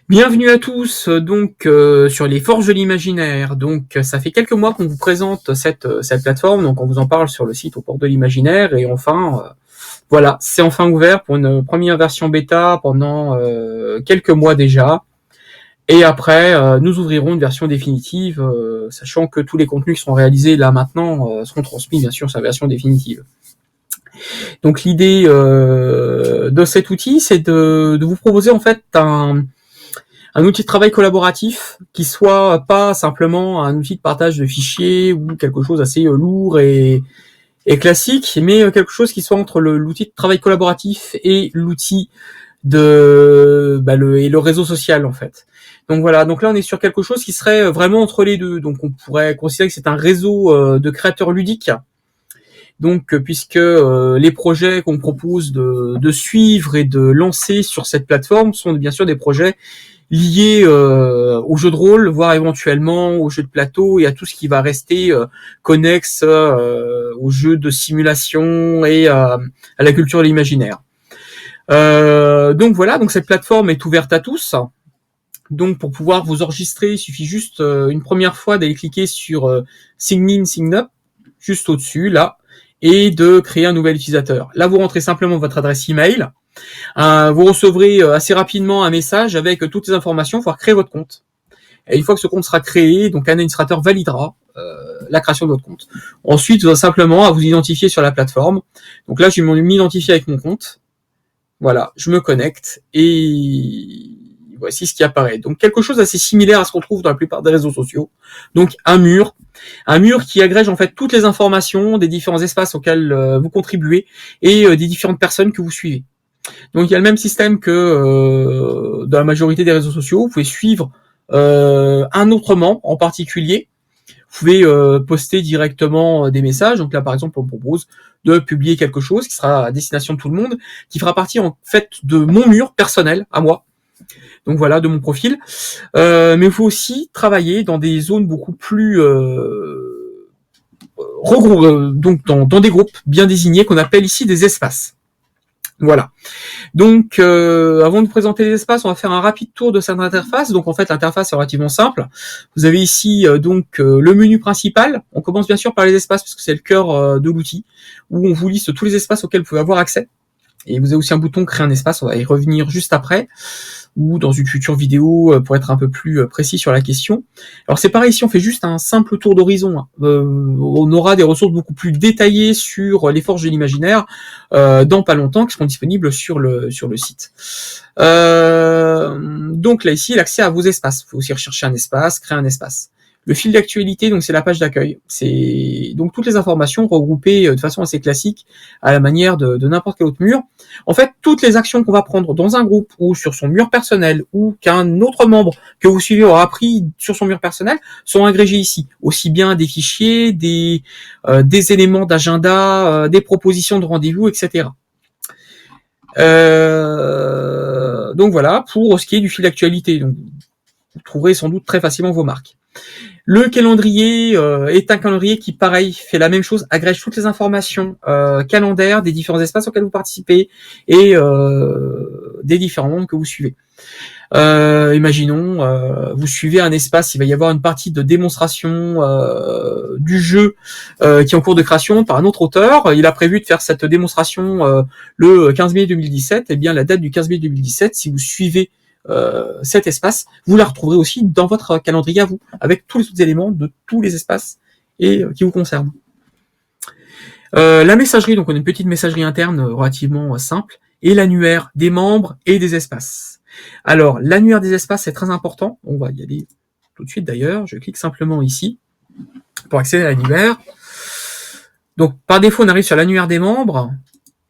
Bienvenue à tous sur les Forges de l'Imaginaire. Ça fait quelques mois qu'on vous présente cette plateforme, donc on vous en parle sur le site Aux Portes de l'Imaginaire et enfin voilà, c'est enfin ouvert pour une première version bêta pendant quelques mois déjà. Et après, nous ouvrirons une version définitive, sachant que tous les contenus qui seront réalisés là maintenant seront transmis bien sûr sur la version définitive. Donc l'idée de cet outil, c'est de vous proposer en fait un outil de travail collaboratif qui soit pas simplement un outil de partage de fichiers ou quelque chose assez lourd et classique, mais quelque chose qui soit entre l'outil de travail collaboratif et l'outil et le réseau social en fait. Donc voilà, donc là on est sur quelque chose qui serait vraiment entre les deux. Donc on pourrait considérer que c'est un réseau de créateurs ludiques. Donc puisque les projets qu'on propose de suivre et de lancer sur cette plateforme sont bien sûr des projets liés aux jeux de rôle, voire éventuellement aux jeux de plateau et à tout ce qui va rester connexe aux jeux de simulation et à la culture de l'imaginaire. Donc voilà, donc cette plateforme est ouverte à tous. Donc pour pouvoir vous enregistrer, il suffit juste une première fois d'aller cliquer sur Sign In, Sign Up, juste au-dessus, là, et de créer un nouvel utilisateur. Là, vous rentrez simplement votre adresse email. Vous recevrez assez rapidement un message avec toutes les informations pour créer votre compte. Et une fois que ce compte sera créé, donc un administrateur validera la création de votre compte. Ensuite, vous avez simplement à vous identifier sur la plateforme. Donc là, je vais m'identifier avec mon compte. Voilà, je me connecte et voici ce qui apparaît. Donc quelque chose d'assez similaire à ce qu'on trouve dans la plupart des réseaux sociaux. Donc un mur qui agrège en fait toutes les informations des différents espaces auxquels vous contribuez et des différentes personnes que vous suivez. Donc il y a le même système que dans la majorité des réseaux sociaux. Vous pouvez suivre un autre membre en particulier. Vous pouvez poster directement des messages. Donc là, par exemple, on propose de publier quelque chose qui sera à destination de tout le monde, qui fera partie en fait de mon mur personnel à moi. Donc voilà, de mon profil. Mais il faut aussi travailler dans des zones beaucoup plus donc dans des groupes bien désignés qu'on appelle ici des espaces. Voilà. Donc, avant de vous présenter les espaces, on va faire un rapide tour de cette interface. Donc, en fait, l'interface est relativement simple. Vous avez ici le menu principal. On commence bien sûr par les espaces parce que c'est le cœur de l'outil, où on vous liste tous les espaces auxquels vous pouvez avoir accès. Et vous avez aussi un bouton créer un espace. On va y revenir juste après, ou dans une future vidéo pour être un peu plus précis sur la question. Alors c'est pareil, si on fait juste un simple tour d'horizon, on aura des ressources beaucoup plus détaillées sur les forges de l'imaginaire dans pas longtemps, qui seront disponibles sur le site. Donc là ici, l'accès à vos espaces. Il faut aussi rechercher un espace, créer un espace. Le fil d'actualité, donc c'est la page d'accueil. C'est donc toutes les informations regroupées de façon assez classique à la manière de n'importe quel autre mur. En fait, toutes les actions qu'on va prendre dans un groupe ou sur son mur personnel ou qu'un autre membre que vous suivez aura pris sur son mur personnel sont agrégées ici. Aussi bien des fichiers, des éléments d'agenda, des propositions de rendez-vous, etc. Donc voilà, pour ce qui est du fil d'actualité. Donc, vous trouverez sans doute très facilement vos marques. Le calendrier est un calendrier qui, pareil, fait la même chose, agrège toutes les informations calendaires des différents espaces auxquels vous participez et des différents membres que vous suivez. Imaginons, vous suivez un espace, il va y avoir une partie de démonstration du jeu qui est en cours de création par un autre auteur. Il a prévu de faire cette démonstration le 15 mai 2017. Et bien, la date du 15 mai 2017, si vous suivez cet espace, vous la retrouverez aussi dans votre calendrier à vous, avec tous les autres éléments de tous les espaces et qui vous concernent. La messagerie, donc on a une petite messagerie interne relativement simple, et l'annuaire des membres et des espaces. Alors, l'annuaire des espaces, c'est très important. On va y aller tout de suite d'ailleurs. Je clique simplement ici pour accéder à l'annuaire. Donc, par défaut, on arrive sur l'annuaire des membres,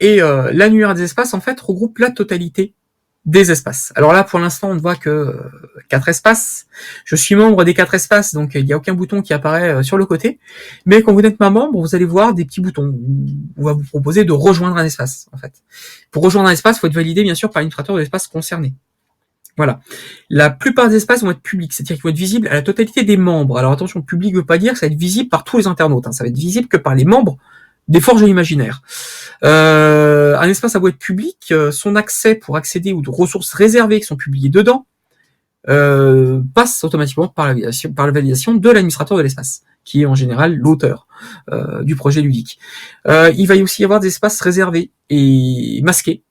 et l'annuaire des espaces, en fait, regroupe la totalité des espaces. Alors là, pour l'instant, on ne voit que 4 espaces. Je suis membre des 4 espaces, donc il n'y a aucun bouton qui apparaît sur le côté. Mais quand vous n'êtes pas membre, vous allez voir des petits boutons. On va vous proposer de rejoindre un espace, en fait. Pour rejoindre un espace, il faut être validé, bien sûr, par l'administrateur de l'espace concerné. Voilà. La plupart des espaces vont être publics, c'est-à-dire qu'ils vont être visibles à la totalité des membres. Alors attention, public ne veut pas dire que ça va être visible par tous les internautes. Ça va être visible que par les membres des forges de l'imaginaire. Un espace à beau être public, son accès pour accéder aux ressources réservées qui sont publiées dedans passe automatiquement par la validation de l'administrateur de l'espace, qui est en général l'auteur du projet ludique. Il va aussi y avoir des espaces réservés et masqués,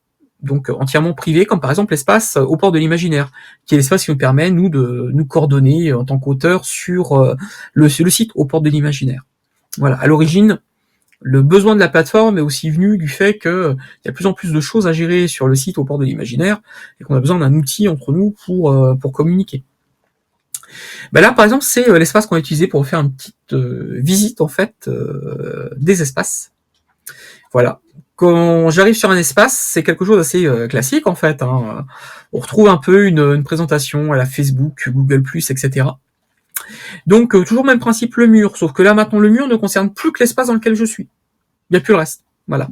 donc entièrement privés, comme par exemple l'espace au port de l'imaginaire, qui est l'espace qui nous permet, nous, de nous coordonner en tant qu'auteur sur le site au port de l'imaginaire. Voilà, à l'origine, le besoin de la plateforme est aussi venu du fait qu'il y a de plus en plus de choses à gérer sur le site au port de l'imaginaire et qu'on a besoin d'un outil entre nous pour communiquer. Ben là, par exemple, c'est l'espace qu'on a utilisé pour faire une petite visite en fait des espaces. Voilà. Quand j'arrive sur un espace, c'est quelque chose d'assez classique en fait. On retrouve un peu une présentation à la Facebook, Google+, etc. Donc toujours le même principe, le mur, sauf que là maintenant le mur ne concerne plus que l'espace dans lequel je suis. Il n'y a plus le reste. Voilà.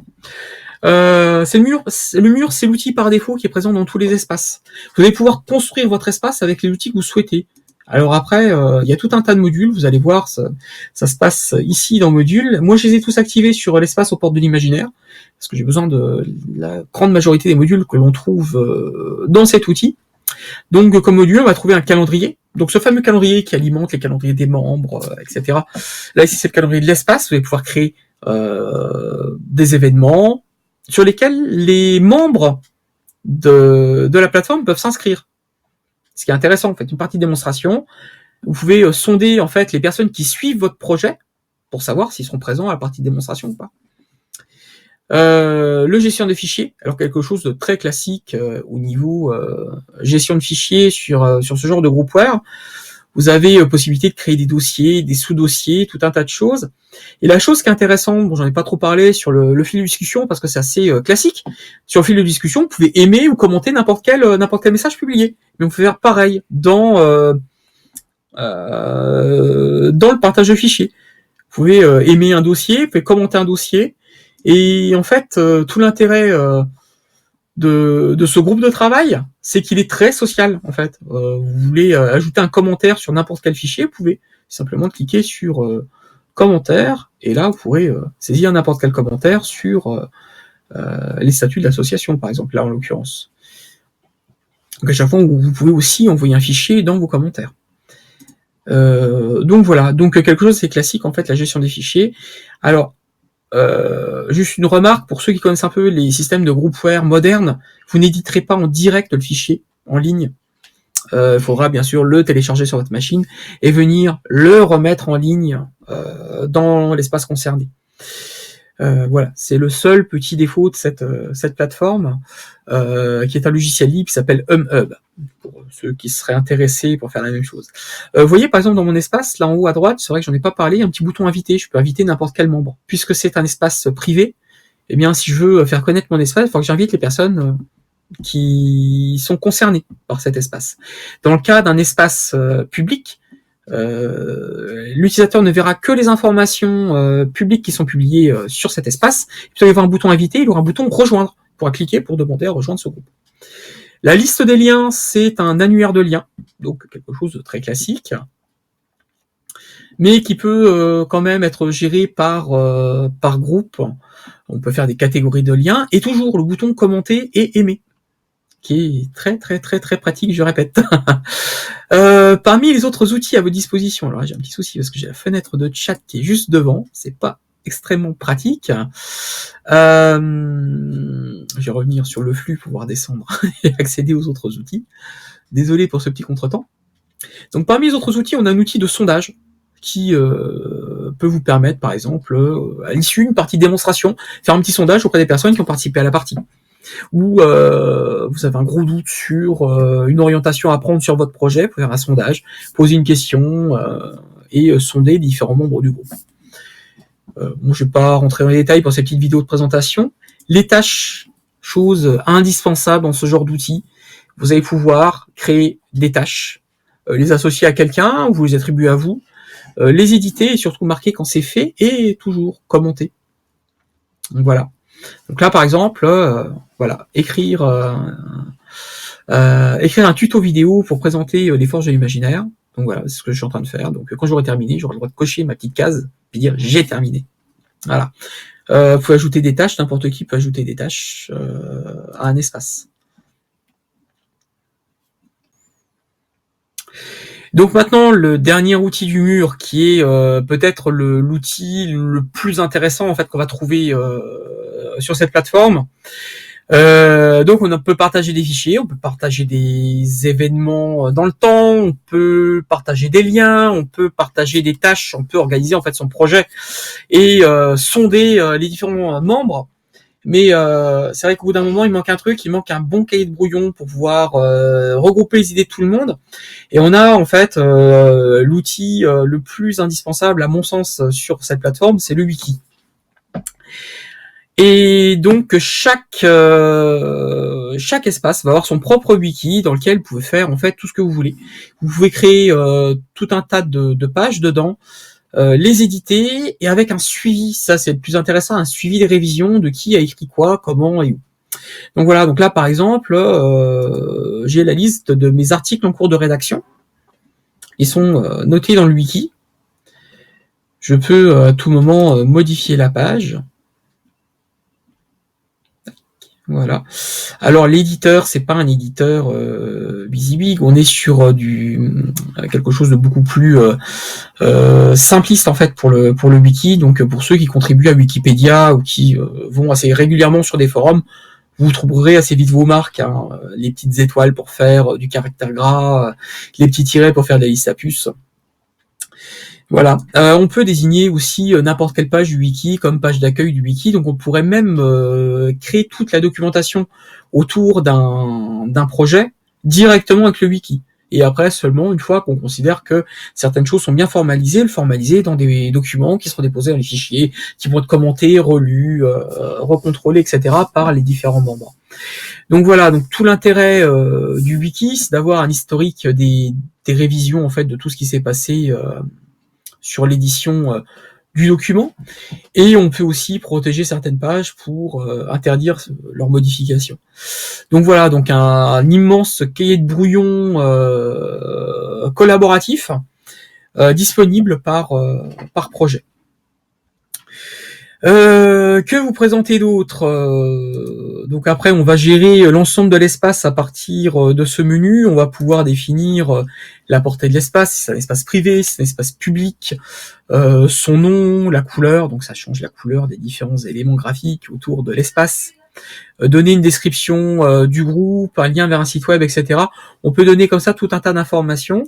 C'est le mur. Le mur, c'est l'outil par défaut qui est présent dans tous les espaces. Vous allez pouvoir construire votre espace avec les outils que vous souhaitez. Alors après, il y a tout un tas de modules. Vous allez voir, ça se passe ici dans modules. Moi, je les ai tous activés sur l'espace aux portes de l'imaginaire parce que j'ai besoin de la grande majorité des modules que l'on trouve dans cet outil. Donc, comme module, on va trouver un calendrier. Donc, ce fameux calendrier qui alimente les calendriers des membres, etc. Là, ici, c'est le calendrier de l'espace. Vous allez pouvoir créer des événements sur lesquels les membres de la plateforme peuvent s'inscrire. Ce qui est intéressant, en fait, une partie de démonstration. Vous pouvez sonder en fait les personnes qui suivent votre projet pour savoir s'ils seront présents à la partie de démonstration ou pas. Le gestion des fichiers, alors quelque chose de très classique au niveau gestion de fichiers sur ce genre de groupware. Vous avez possibilité de créer des dossiers, des sous-dossiers, tout un tas de choses. Et la chose qui est intéressante, bon, j'en ai pas trop parlé sur le fil de discussion parce que c'est assez classique. Sur le fil de discussion, vous pouvez aimer ou commenter n'importe quel message publié. Mais vous pouvez faire pareil dans le partage de fichiers. Vous pouvez aimer un dossier, vous pouvez commenter un dossier. Et en fait, tout l'intérêt de ce groupe de travail, c'est qu'il est très social, en fait. Vous voulez ajouter un commentaire sur n'importe quel fichier, vous pouvez simplement cliquer sur commentaire, et là, vous pourrez saisir n'importe quel commentaire sur les statuts de l'association, par exemple, là, en l'occurrence. Donc, à chaque fois, vous pouvez aussi envoyer un fichier dans vos commentaires. Donc, voilà. Donc, quelque chose, c'est classique, en fait, la gestion des fichiers. Alors, juste une remarque, pour ceux qui connaissent un peu les systèmes de groupware modernes, vous n'éditerez pas en direct le fichier en ligne. Il faudra bien sûr le télécharger sur votre machine et venir le remettre en ligne dans l'espace concerné. Voilà, c'est le seul petit défaut de cette plateforme, qui est un logiciel libre qui s'appelle HumHub, pour ceux qui seraient intéressés pour faire la même chose. Vous voyez par exemple dans mon espace, là en haut à droite, c'est vrai que j'en ai pas parlé, un petit bouton inviter, je peux inviter n'importe quel membre. Puisque c'est un espace privé, eh bien si je veux faire connaître mon espace, il faut que j'invite les personnes qui sont concernées par cet espace. Dans le cas d'un espace public, l'utilisateur ne verra que les informations publiques qui sont publiées sur cet espace. Il peut y avoir un bouton inviter, il aura un bouton rejoindre. Il pourra cliquer pour demander à rejoindre ce groupe. La liste des liens, c'est un annuaire de liens, donc quelque chose de très classique, mais qui peut quand même être géré par groupe. On peut faire des catégories de liens, et toujours le bouton commenter et aimer, qui est très très très très pratique, je répète. Parmi les autres outils à votre disposition, alors là, j'ai un petit souci parce que j'ai la fenêtre de chat qui est juste devant, c'est pas extrêmement pratique. Je vais revenir sur le flux pour pouvoir descendre et accéder aux autres outils. Désolé pour ce petit contretemps. Donc parmi les autres outils, on a un outil de sondage qui peut vous permettre, par exemple, à l'issue d'une partie de démonstration, faire un petit sondage auprès des personnes qui ont participé à la partie. Ou vous avez un gros doute sur une orientation à prendre sur votre projet, vous pouvez faire un sondage, poser une question et sonder les différents membres du groupe. Bon, je ne vais pas rentrer dans les détails pour ces petites vidéos de présentation. Les tâches, chose indispensable dans ce genre d'outils, vous allez pouvoir créer des tâches, les associer à quelqu'un, vous les attribuer à vous, les éditer et surtout marquer quand c'est fait et toujours commenter. Donc voilà. Donc là, par exemple, voilà, écrire un tuto vidéo pour présenter les forges de l'imaginaire. Donc voilà, c'est ce que je suis en train de faire. Donc quand j'aurai terminé, j'aurai le droit de cocher ma petite case et dire j'ai terminé. Voilà. Vous pouvez ajouter des tâches, n'importe qui peut ajouter des tâches à un espace. Donc maintenant, le dernier outil du mur, qui est peut-être l'outil le plus intéressant en fait qu'on va trouver sur cette plateforme. Donc on peut partager des fichiers, on peut partager des événements dans le temps, on peut partager des liens, on peut partager des tâches, on peut organiser en fait son projet et sonder les différents membres. Mais c'est vrai qu'au bout d'un moment, il manque un truc, il manque un bon cahier de brouillon pour pouvoir regrouper les idées de tout le monde. Et on a en fait l'outil le plus indispensable à mon sens sur cette plateforme, c'est le wiki. Et donc chaque espace va avoir son propre wiki dans lequel vous pouvez faire en fait tout ce que vous voulez. Vous pouvez créer tout un tas de pages dedans, les éditer et avec un suivi, ça c'est le plus intéressant, un suivi des révisions de qui a écrit quoi, comment et où. Donc voilà, donc là par exemple, j'ai la liste de mes articles en cours de rédaction. Ils sont notés dans le wiki. Je peux à tout moment modifier la page. Voilà. Alors l'éditeur, c'est pas un éditeur BusyBig, on est sur quelque chose de beaucoup plus simpliste en fait pour le wiki. Donc pour ceux qui contribuent à Wikipédia ou qui vont assez régulièrement sur des forums, vous trouverez assez vite vos marques, hein, les petites étoiles pour faire du caractère gras, les petits tirets pour faire des listes à puces. Voilà. On peut désigner aussi n'importe quelle page du wiki comme page d'accueil du wiki. Donc on pourrait même créer toute la documentation autour d'un projet directement avec le wiki. Et après, seulement une fois qu'on considère que certaines choses sont bien formalisées, le formaliser dans des documents qui seront déposés dans les fichiers, qui vont être commentés, relus, recontrôlés, etc. par les différents membres. Donc voilà, donc tout l'intérêt du wiki, c'est d'avoir un historique des révisions en fait de tout ce qui s'est passé sur l'édition du document, et on peut aussi protéger certaines pages pour interdire leur modification. Donc voilà, donc un immense cahier de brouillon collaboratif disponible par projet. Que vous présentez d'autre donc après, on va gérer l'ensemble de l'espace à partir de ce menu. On va pouvoir définir la portée de l'espace, si c'est un espace privé, si c'est un espace public, son nom, la couleur, donc ça change la couleur des différents éléments graphiques autour de l'espace. Donner une description du groupe, un lien vers un site web, etc. On peut donner comme ça tout un tas d'informations.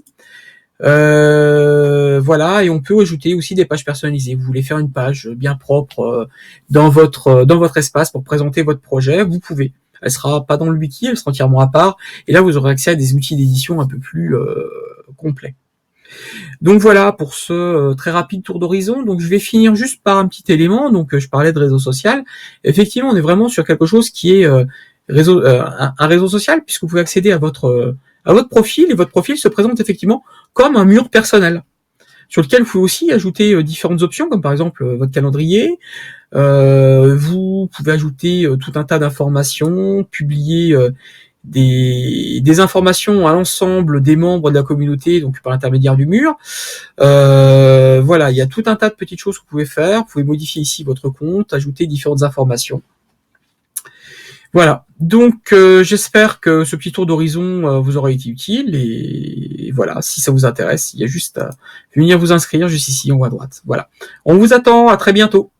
Voilà, et on peut ajouter aussi des pages personnalisées. Vous voulez faire une page bien propre dans votre espace pour présenter votre projet, vous pouvez. Elle sera pas dans le wiki, elle sera entièrement à part, et là vous aurez accès à des outils d'édition un peu plus complets. Donc voilà pour ce très rapide tour d'horizon. Donc je vais finir juste par un petit élément. Donc je parlais de réseau social. Effectivement, on est vraiment sur quelque chose qui est un réseau social, puisque vous pouvez accéder à votre profil, et votre profil se présente effectivement comme un mur personnel, sur lequel vous pouvez aussi ajouter différentes options, comme par exemple votre calendrier. Vous pouvez ajouter tout un tas d'informations, publier des informations à l'ensemble des membres de la communauté, donc par l'intermédiaire du mur. Voilà, il y a tout un tas de petites choses que vous pouvez faire. Vous pouvez modifier ici votre compte, ajouter différentes informations. Voilà, donc j'espère que ce petit tour d'horizon vous aura été utile, et voilà, si ça vous intéresse, il y a juste à venir vous inscrire juste ici en haut à droite. Voilà, on vous attend, à très bientôt.